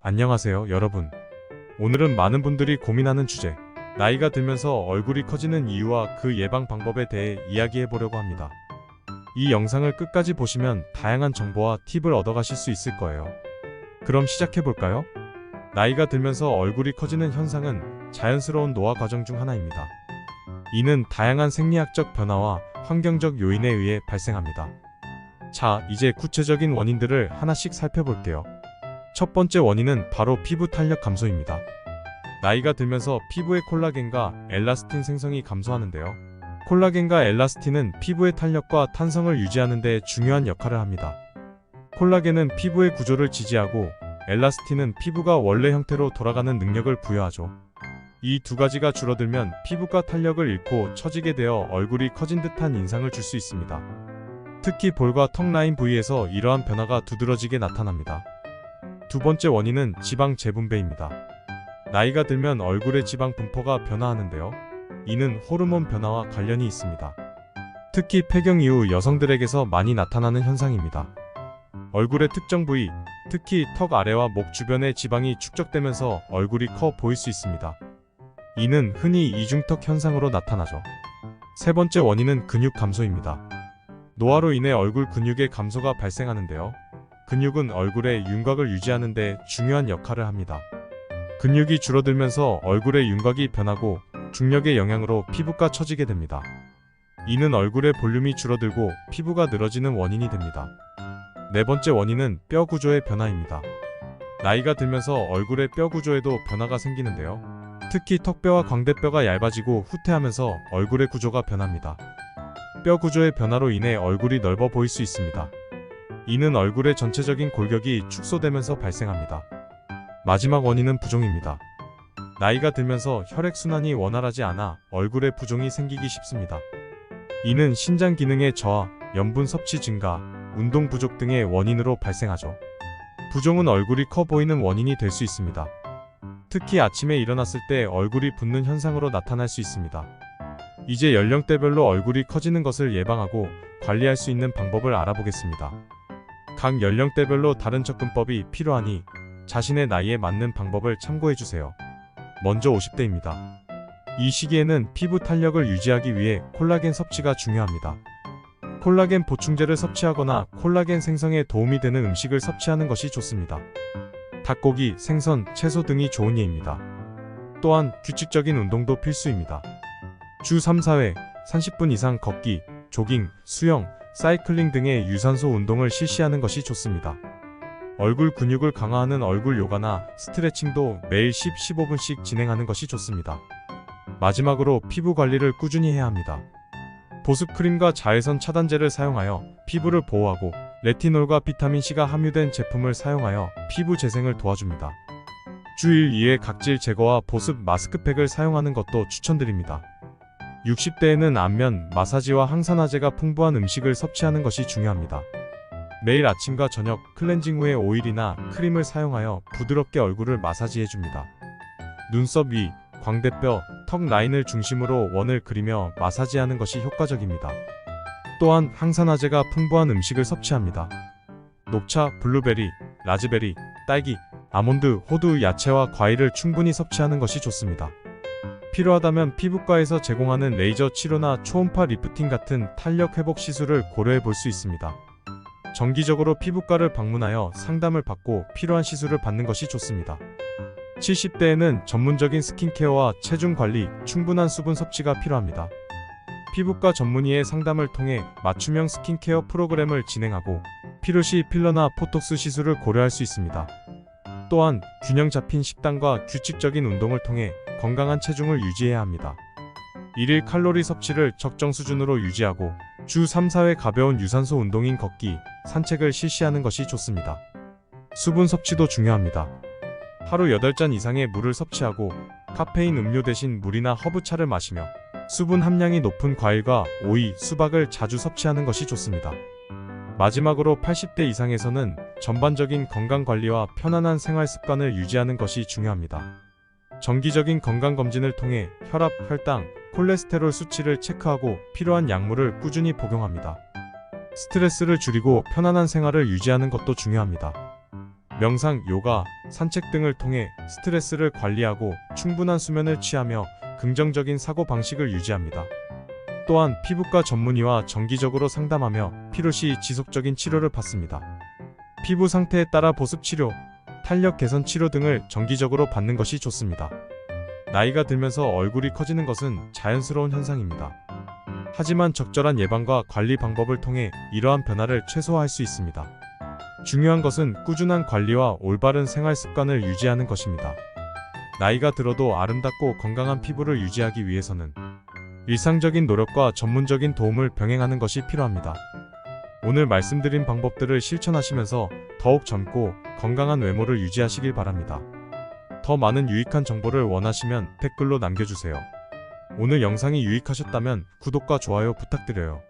안녕하세요, 여러분. 오늘은 많은 분들이 고민하는 주제, 나이가 들면서 얼굴이 커지는 이유와 그 예방 방법에 대해 이야기해 보려고 합니다. 이 영상을 끝까지 보시면 다양한 정보와 팁을 얻어가실 수 있을 거예요. 그럼 시작해 볼까요? 나이가 들면서 얼굴이 커지는 현상은 자연스러운 노화 과정 중 하나입니다. 이는 다양한 생리학적 변화와 환경적 요인에 의해 발생합니다. 자, 이제 구체적인 원인들을 하나씩 살펴볼게요. 첫 번째 원인은 바로 피부 탄력 감소입니다. 나이가 들면서 피부의 콜라겐과 엘라스틴 생성이 감소하는데요. 콜라겐과 엘라스틴은 피부의 탄력과 탄성을 유지하는 데 중요한 역할을 합니다. 콜라겐은 피부의 구조를 지지하고 엘라스틴은 피부가 원래 형태로 돌아가는 능력을 부여하죠. 이 두 가지가 줄어들면 피부가 탄력을 잃고 처지게 되어 얼굴이 커진 듯한 인상을 줄 수 있습니다. 특히 볼과 턱 라인 부위에서 이러한 변화가 두드러지게 나타납니다. 두 번째 원인은 지방 재분배입니다. 나이가 들면 얼굴의 지방 분포가 변화하는데요. 이는 호르몬 변화와 관련이 있습니다. 특히 폐경 이후 여성들에게서 많이 나타나는 현상입니다. 얼굴의 특정 부위, 특히 턱 아래와 목 주변의 지방이 축적되면서 얼굴이 커 보일 수 있습니다. 이는 흔히 이중턱 현상으로 나타나죠. 세 번째 원인은 근육 감소입니다. 노화로 인해 얼굴 근육의 감소가 발생하는데요. 근육은 얼굴의 윤곽을 유지하는 데 중요한 역할을 합니다. 근육이 줄어들면서 얼굴의 윤곽이 변하고 중력의 영향으로 피부가 처지게 됩니다. 이는 얼굴의 볼륨이 줄어들고 피부가 늘어지는 원인이 됩니다. 네 번째 원인은 뼈 구조의 변화입니다. 나이가 들면서 얼굴의 뼈 구조에도 변화가 생기는데요. 특히 턱뼈와 광대뼈가 얇아지고 후퇴하면서 얼굴의 구조가 변합니다. 뼈 구조의 변화로 인해 얼굴이 넓어 보일 수 있습니다. 이는 얼굴의 전체적인 골격이 축소되면서 발생합니다. 마지막 원인은 부종입니다. 나이가 들면서 혈액순환이 원활하지 않아 얼굴에 부종이 생기기 쉽습니다. 이는 신장 기능의 저하, 염분 섭취 증가, 운동 부족 등의 원인으로 발생하죠. 부종은 얼굴이 커 보이는 원인이 될 수 있습니다. 특히 아침에 일어났을 때 얼굴이 붓는 현상으로 나타날 수 있습니다. 이제 연령대별로 얼굴이 커지는 것을 예방하고 관리할 수 있는 방법을 알아보겠습니다. 각 연령대별로 다른 접근법이 필요하니 자신의 나이에 맞는 방법을 참고해주세요. 먼저 50대입니다. 이 시기에는 피부 탄력을 유지하기 위해 콜라겐 섭취가 중요합니다. 콜라겐 보충제를 섭취하거나 콜라겐 생성에 도움이 되는 음식을 섭취하는 것이 좋습니다. 닭고기, 생선, 채소 등이 좋은 예입니다. 또한 규칙적인 운동도 필수입니다. 주 3-4회 30분 이상 걷기, 조깅, 수영, 사이클링 등의 유산소 운동을 실시하는 것이 좋습니다. 얼굴 근육을 강화하는 얼굴 요가나 스트레칭도 매일 10-15분씩 진행하는 것이 좋습니다. 마지막으로 피부 관리를 꾸준히 해야 합니다. 보습크림과 자외선 차단제를 사용하여 피부를 보호하고 레티놀과 비타민C가 함유된 제품을 사용하여 피부 재생을 도와줍니다. 주 1, 2회 각질 제거와 보습 마스크팩을 사용하는 것도 추천드립니다. 60대에는 안면, 마사지와 항산화제가 풍부한 음식을 섭취하는 것이 중요합니다. 매일 아침과 저녁 클렌징 후에 오일이나 크림을 사용하여 부드럽게 얼굴을 마사지해줍니다. 눈썹 위, 광대뼈, 턱 라인을 중심으로 원을 그리며 마사지하는 것이 효과적입니다. 또한 항산화제가 풍부한 음식을 섭취합니다. 녹차, 블루베리, 라즈베리, 딸기, 아몬드, 호두, 야채와 과일을 충분히 섭취하는 것이 좋습니다. 필요하다면 피부과에서 제공하는 레이저 치료나 초음파 리프팅 같은 탄력 회복 시술을 고려해 볼 수 있습니다. 정기적으로 피부과를 방문하여 상담을 받고 필요한 시술을 받는 것이 좋습니다. 70대에는 전문적인 스킨케어와 체중 관리, 충분한 수분 섭취가 필요합니다. 피부과 전문의의 상담을 통해 맞춤형 스킨케어 프로그램을 진행하고 필요시 필러나 포톡스 시술을 고려할 수 있습니다. 또한 균형 잡힌 식단과 규칙적인 운동을 통해 건강한 체중을 유지해야 합니다. 일일 칼로리 섭취를 적정 수준으로 유지하고 주 3-4회 가벼운 유산소 운동인 걷기, 산책을 실시하는 것이 좋습니다. 수분 섭취도 중요합니다. 하루 8잔 이상의 물을 섭취하고 카페인 음료 대신 물이나 허브차를 마시며 수분 함량이 높은 과일과 오이, 수박을 자주 섭취하는 것이 좋습니다. 마지막으로 80대 이상에서는 전반적인 건강관리와 편안한 생활 습관을 유지하는 것이 중요합니다. 정기적인 건강검진을 통해 혈압, 혈당, 콜레스테롤 수치를 체크하고 필요한 약물을 꾸준히 복용합니다. 스트레스를 줄이고 편안한 생활을 유지하는 것도 중요합니다. 명상, 요가, 산책 등을 통해 스트레스를 관리하고 충분한 수면을 취하며 긍정적인 사고방식을 유지합니다. 또한 피부과 전문의와 정기적으로 상담하며 필요시 지속적인 치료를 받습니다. 피부 상태에 따라 보습 치료, 탄력 개선 치료 등을 정기적으로 받는 것이 좋습니다. 나이가 들면서 얼굴이 커지는 것은 자연스러운 현상입니다. 하지만 적절한 예방과 관리 방법을 통해 이러한 변화를 최소화할 수 있습니다. 중요한 것은 꾸준한 관리와 올바른 생활 습관을 유지하는 것입니다. 나이가 들어도 아름답고 건강한 피부를 유지하기 위해서는 일상적인 노력과 전문적인 도움을 병행하는 것이 필요합니다. 오늘 말씀드린 방법들을 실천하시면서 더욱 젊고 건강한 외모를 유지하시길 바랍니다. 더 많은 유익한 정보를 원하시면 댓글로 남겨주세요. 오늘 영상이 유익하셨다면 구독과 좋아요 부탁드려요.